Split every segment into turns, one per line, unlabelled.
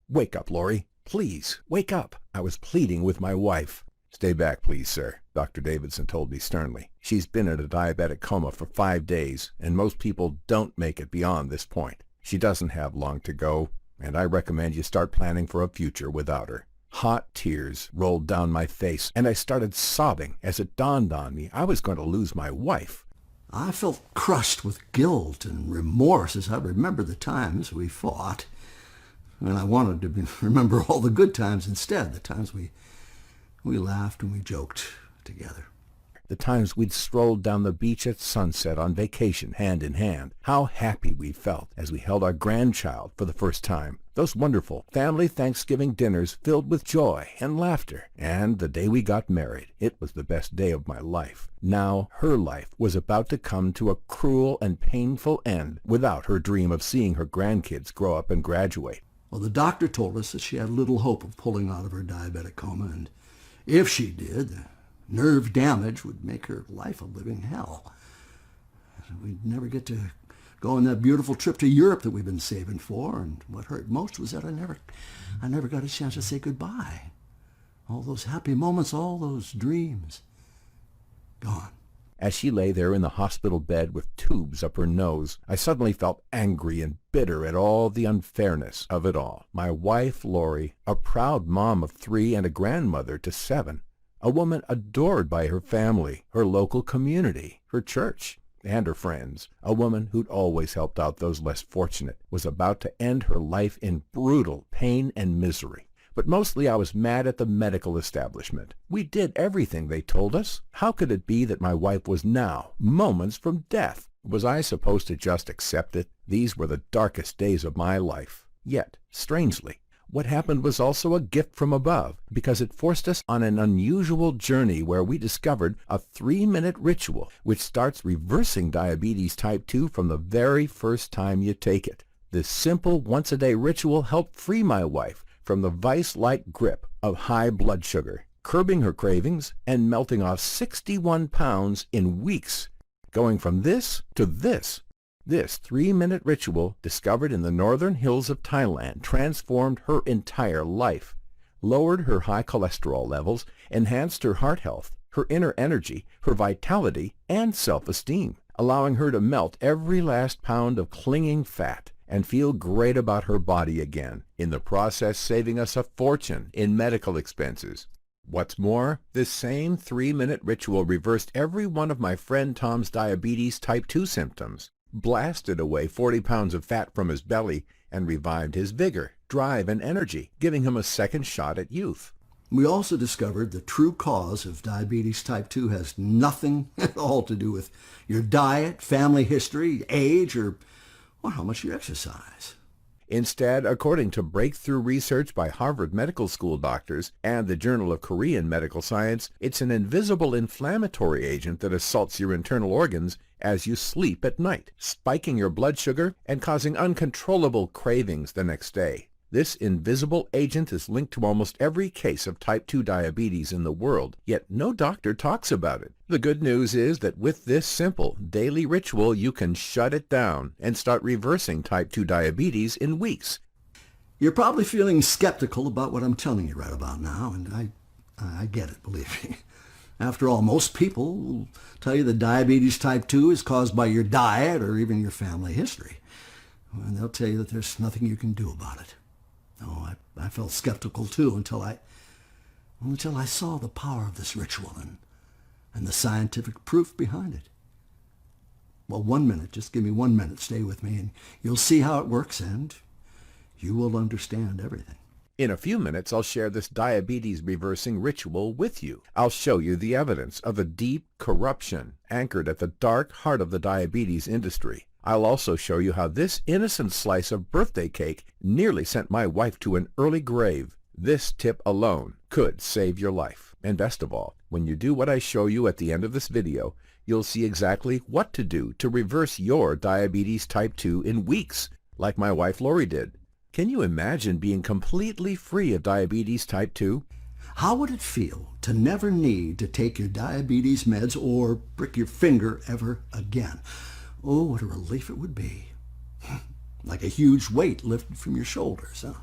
Wake up, Lori. Please, wake up. I was pleading with my wife. Stay back, please, sir, Dr. Davidson told me sternly. She's been in a diabetic coma for 5 days, and most people don't make it beyond this point. She doesn't have long to go, and I recommend you start planning for a future without her. Hot tears rolled down my face, and I started sobbing as it dawned on me I was going to lose my wife.
I felt crushed with guilt and remorse as I remembered the times we fought. And I wanted to remember all the good times instead, the times we laughed and we joked together.
The times we'd strolled down the beach at sunset on vacation hand in hand. How happy we felt as we held our grandchild for the first time. Those wonderful family Thanksgiving dinners filled with joy and laughter. And the day we got married, it was the best day of my life. Now her life was about to come to a cruel and painful end without her dream of seeing her grandkids grow up and graduate.
Well, the doctor told us that she had little hope of pulling out of her diabetic coma, and if she did, the nerve damage would make her life a living hell. We'd never get to go on that beautiful trip to Europe that we've been saving for, and what hurt most was that I never got a chance to say goodbye. All those happy moments, all those dreams, gone.
As she lay there in the hospital bed with tubes up her nose, I suddenly felt angry and bitter at all the unfairness of it all. My wife, Lori, a proud mom of 3 and a grandmother to 7, a woman adored by her family, her local community, her church, and her friends, a woman who'd always helped out those less fortunate, was about to end her life in brutal pain and misery. But mostly I was mad at the medical establishment. We did everything they told us. How could it be that my wife was now moments from death? Was I supposed to just accept it? These were the darkest days of my life. Yet, strangely, what happened was also a gift from above, because it forced us on an unusual journey where we discovered a 3-minute ritual which starts reversing diabetes type 2 from the very first time you take it. This simple once-a-day ritual helped free my wife from the vice-like grip of high blood sugar, curbing her cravings and melting off 61 pounds in weeks. Going from this to this 3-minute ritual, discovered in the northern hills of Thailand, transformed her entire life, lowered her high cholesterol levels, enhanced her heart health, her inner energy, her vitality, and self-esteem, allowing her to melt every last pound of clinging fat and feel great about her body again, in the process saving us a fortune in medical expenses. What's more, this same 3-minute ritual reversed every one of my friend Tom's diabetes type 2 symptoms, blasted away 40 pounds of fat from his belly, and revived his vigor, drive, and energy, giving him a second shot at youth.
We also discovered the true cause of diabetes type 2 has nothing at all to do with your diet, family history, age, or how much you exercise.
Instead, according to breakthrough research by Harvard Medical School doctors and the Journal of Korean Medical Science, it's an invisible inflammatory agent that assaults your internal organs as you sleep at night, spiking your blood sugar and causing uncontrollable cravings the next day. This invisible agent is linked to almost every case of type 2 diabetes in the world, yet no doctor talks about it. The good news is that with this simple daily ritual, you can shut it down and start reversing type 2 diabetes in weeks.
You're probably feeling skeptical about what I'm telling you right about now, and I get it, believe me. After all, most people will tell you that diabetes type 2 is caused by your diet or even your family history. And they'll tell you that there's nothing you can do about it. Oh, I felt skeptical too until I saw the power of this ritual and the scientific proof behind it. Well, 1 minute, just give me 1 minute, stay with me, and you'll see how it works, and you will understand everything.
In a few minutes, I'll share this diabetes-reversing ritual with you. I'll show you the evidence of the deep corruption anchored at the dark heart of the diabetes industry. I'll also show you how this innocent slice of birthday cake nearly sent my wife to an early grave. This tip alone could save your life. And best of all, when you do what I show you at the end of this video, you'll see exactly what to do to reverse your diabetes type 2 in weeks, like my wife Lori did. Can you imagine being completely free of diabetes type 2?
How would it feel to never need to take your diabetes meds or prick your finger ever again? Oh, what a relief it would be. Like a huge weight lifted from your shoulders, huh?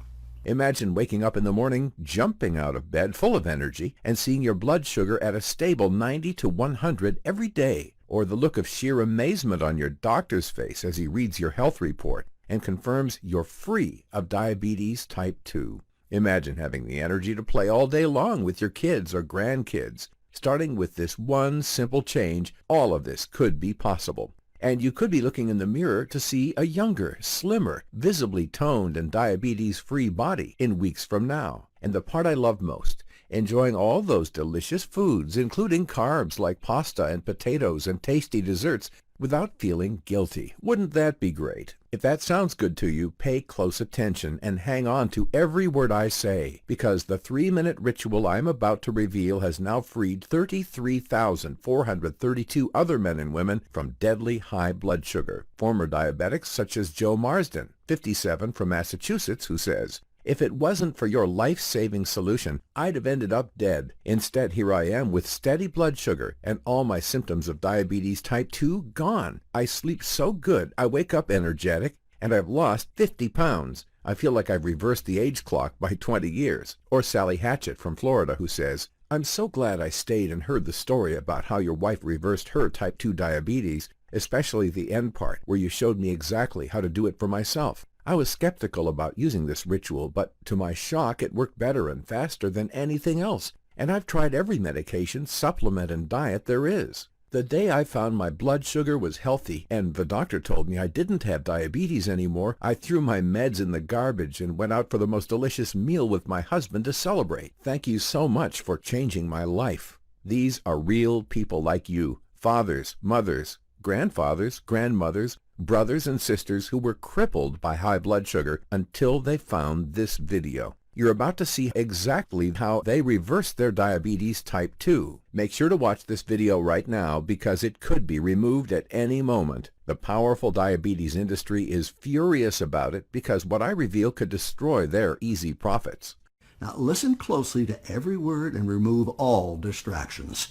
Imagine waking up in the morning, jumping out of bed full of energy, and seeing your blood sugar at a stable 90 to 100 every day, or the look of sheer amazement on your doctor's face as he reads your health report and confirms you're free of diabetes type 2. Imagine having the energy to play all day long with your kids or grandkids. Starting with this one simple change, all of this could be possible. And you could be looking in the mirror to see a younger, slimmer, visibly toned and diabetes-free body in weeks from now. And the part I love most, enjoying all those delicious foods, including carbs like pasta and potatoes and tasty desserts, without feeling guilty. Wouldn't that be great? If that sounds good to you, pay close attention and hang on to every word I say, because the 3-minute ritual I'm about to reveal has now freed 33,432 other men and women from deadly high blood sugar. Former diabetics such as Joe Marsden, 57, from Massachusetts, who says, "If it wasn't for your life-saving solution, I'd have ended up dead. Instead, here I am with steady blood sugar and all my symptoms of diabetes type 2 gone. I sleep so good, I wake up energetic, and I've lost 50 pounds. I feel like I've reversed the age clock by 20 years. Or Sally Hatchett from Florida, who says, "I'm so glad I stayed and heard the story about how your wife reversed her type 2 diabetes, especially the end part where you showed me exactly how to do it for myself. I was skeptical about using this ritual, but to my shock it worked better and faster than anything else, and I've tried every medication, supplement, and diet there is. The day I found my blood sugar was healthy and the doctor told me I didn't have diabetes anymore, I threw my meds in the garbage and went out for the most delicious meal with my husband to celebrate. Thank you so much for changing my life." These are real people like you, fathers, mothers, grandfathers, grandmothers, brothers and sisters who were crippled by high blood sugar until they found this video. You're about to see exactly how they reversed their diabetes type 2. Make sure to watch this video right now because it could be removed at any moment. The powerful diabetes industry is furious about it because what I reveal could destroy their easy profits.
Now listen closely to every word and remove all distractions.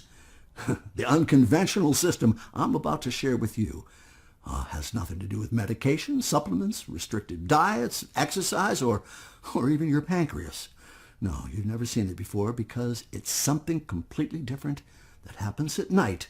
The unconventional system I'm about to share with you has nothing to do with medication, supplements, restricted diets, exercise, or even your pancreas. No, you've never seen it before because it's something completely different that happens at night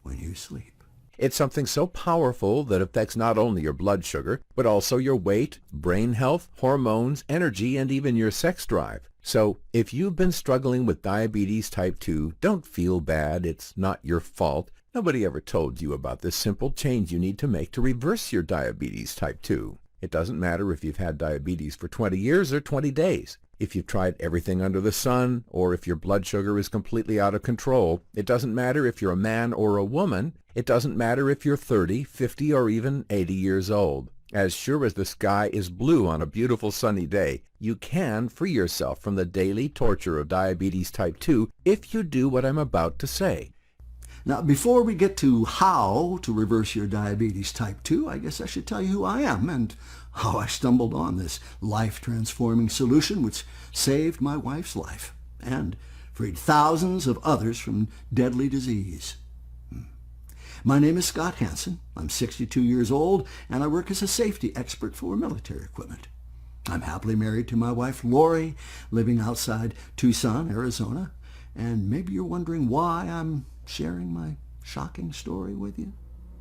when you sleep.
It's something so powerful that affects not only your blood sugar, but also your weight, brain health, hormones, energy, and even your sex drive. So if you've been struggling with diabetes type 2, don't feel bad. It's not your fault. Nobody ever told you about this simple change you need to make to reverse your diabetes type 2. It doesn't matter if you've had diabetes for 20 years or 20 days. If you've tried everything under the sun, or if your blood sugar is completely out of control. It doesn't matter if you're a man or a woman. It doesn't matter if you're 30, 50, or even 80 years old. As sure as the sky is blue on a beautiful sunny day, you can free yourself from the daily torture of diabetes type 2 if you do what I'm about to say.
Now, before we get to how to reverse your diabetes type 2, I guess I should tell you who I am and how I stumbled on this life-transforming solution which saved my wife's life and freed thousands of others from deadly disease. My name is Scott Hansen. I'm 62 years old, and I work as a safety expert for military equipment. I'm happily married to my wife, Lori, living outside Tucson, Arizona. And maybe you're wondering why I'm sharing my shocking story with you.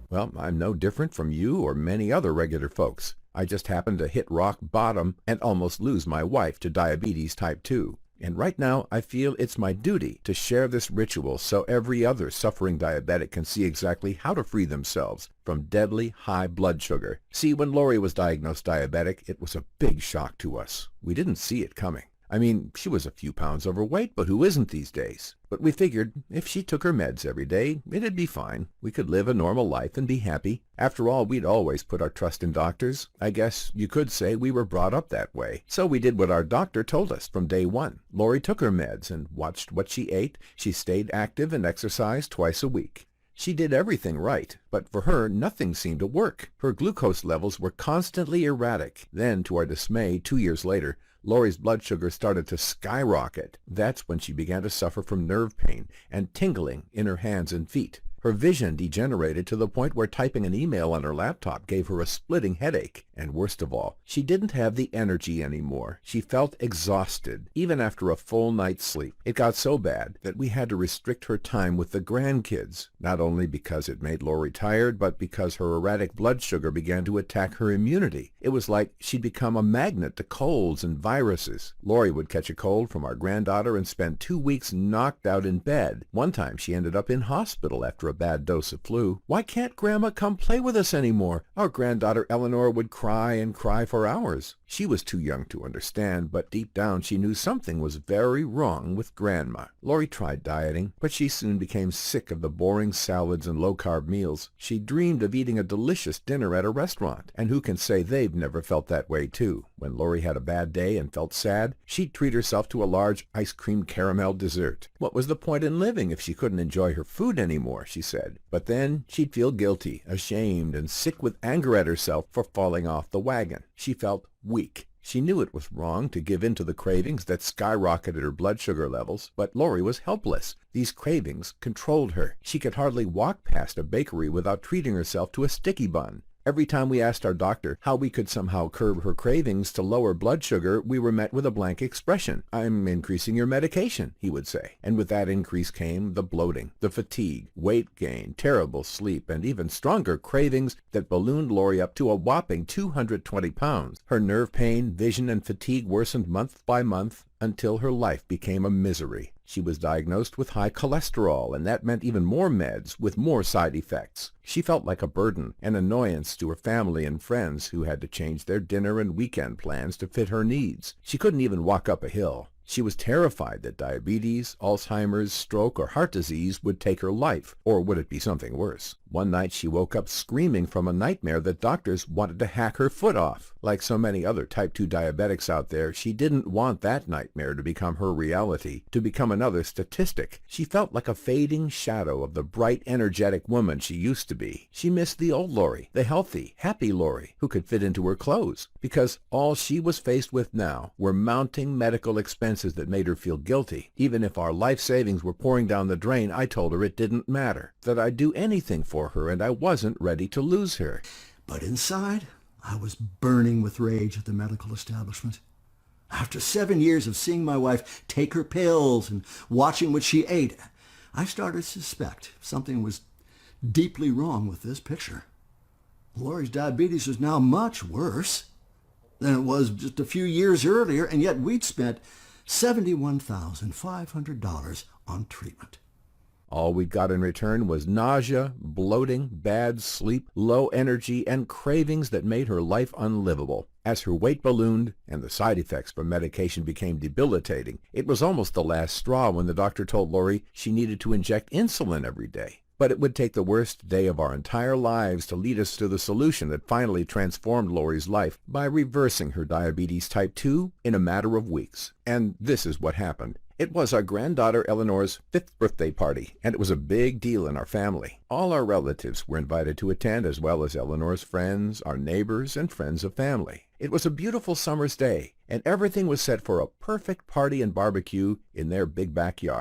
Well, I'm no different from you or many other regular folks. I just happened to hit rock bottom and almost lose my wife to diabetes type 2. And right now, I feel it's my duty to share this ritual so every other suffering diabetic can see exactly how to free themselves from deadly high blood sugar. See, when Lori was diagnosed diabetic, it was a big shock to us. We didn't see it coming. I mean, she was a few pounds overweight, but who isn't these days? But we figured if she took her meds every day, it'd be fine. We could live a normal life and be happy. After all, we'd always put our trust in doctors. I guess you could say we were brought up that way. So we did what our doctor told us from day one. Lori took her meds and watched what she ate. She stayed active and exercised twice a week. She did everything right, but for her, nothing seemed to work. Her glucose levels were constantly erratic. Then, to our dismay, 2 years later, Lori's blood sugar started to skyrocket. That's when she began to suffer from nerve pain and tingling in her hands and feet. Her vision degenerated to the point where typing an email on her laptop gave her a splitting headache, And worst of all, she didn't have the energy anymore. She felt exhausted, even after a full night's sleep. It got so bad that we had to restrict her time with the grandkids, not only because it made Lori tired, but because her erratic blood sugar began to attack her immunity. It was like she'd become a magnet to colds and viruses. Lori would catch a cold from our granddaughter and spend 2 weeks knocked out in bed. One time she ended up in hospital after a bad dose of flu. "Why can't Grandma come play with us anymore?" Our granddaughter Eleanor would cry and cry for hours. She was too young to understand, but deep down she knew something was very wrong with Grandma. Lori tried dieting, but she soon became sick of the boring salads and low-carb meals. She dreamed of eating a delicious dinner at a restaurant, and who can say they've never felt that way too? When Lori had a bad day and felt sad, she'd treat herself to a large ice cream caramel dessert. What was the point in living if she couldn't enjoy her food anymore, she said. But then she'd feel guilty, ashamed, and sick with anger at herself for falling off the wagon. She felt weak. She knew it was wrong to give in to the cravings that skyrocketed her blood sugar levels, but Lori was helpless. These cravings controlled her. She could hardly walk past a bakery without treating herself to a sticky bun. Every time we asked our doctor how we could somehow curb her cravings to lower blood sugar, we were met with a blank expression. "I'm increasing your medication," he would say. And with that increase came the bloating, the fatigue, weight gain, terrible sleep, and even stronger cravings that ballooned Lori up to a whopping 220 pounds. Her nerve pain, vision, and fatigue worsened month by month until her life became a misery. She was diagnosed with high cholesterol, and that meant even more meds with more side effects. She felt like a burden, an annoyance to her family and friends who had to change their dinner and weekend plans to fit her needs. She couldn't even walk up a hill. She was terrified that diabetes, Alzheimer's, stroke, or heart disease would take her life, or would it be something worse? One night she woke up screaming from a nightmare that doctors wanted to hack her foot off. Like so many other type 2 diabetics out there, she didn't want that nightmare to become her reality, to become another statistic. She felt like a fading shadow of the bright, energetic woman she used to be. She missed the old Lori, the healthy, happy Lori, who could fit into her clothes, because all she was faced with now were mounting medical expenses that made her feel guilty. Even if our life savings were pouring down the drain, I told her it didn't matter, that I'd do anything for her, and I wasn't ready to lose her.
But inside, I was burning with rage at the medical establishment. After 7 years of seeing my wife take her pills and watching what she ate, I started to suspect something was deeply wrong with this picture. Lori's diabetes was now much worse than it was just a few years earlier, and yet we'd spent $71,500 on treatment.
All we got in return was nausea, bloating, bad sleep, low energy, and cravings that made her life unlivable. As her weight ballooned and the side effects from medication became debilitating, it was almost the last straw when the doctor told Lori she needed to inject insulin every day. But it would take the worst day of our entire lives to lead us to the solution that finally transformed Lori's life by reversing her diabetes type 2 in a matter of weeks. And this is what happened. It was our granddaughter Eleanor's 5th birthday party, and it was a big deal in our family. All our relatives were invited to attend, as well as Eleanor's friends, our neighbors, and friends of family. It was a beautiful summer's day, and everything was set for a perfect party and barbecue in their big backyard.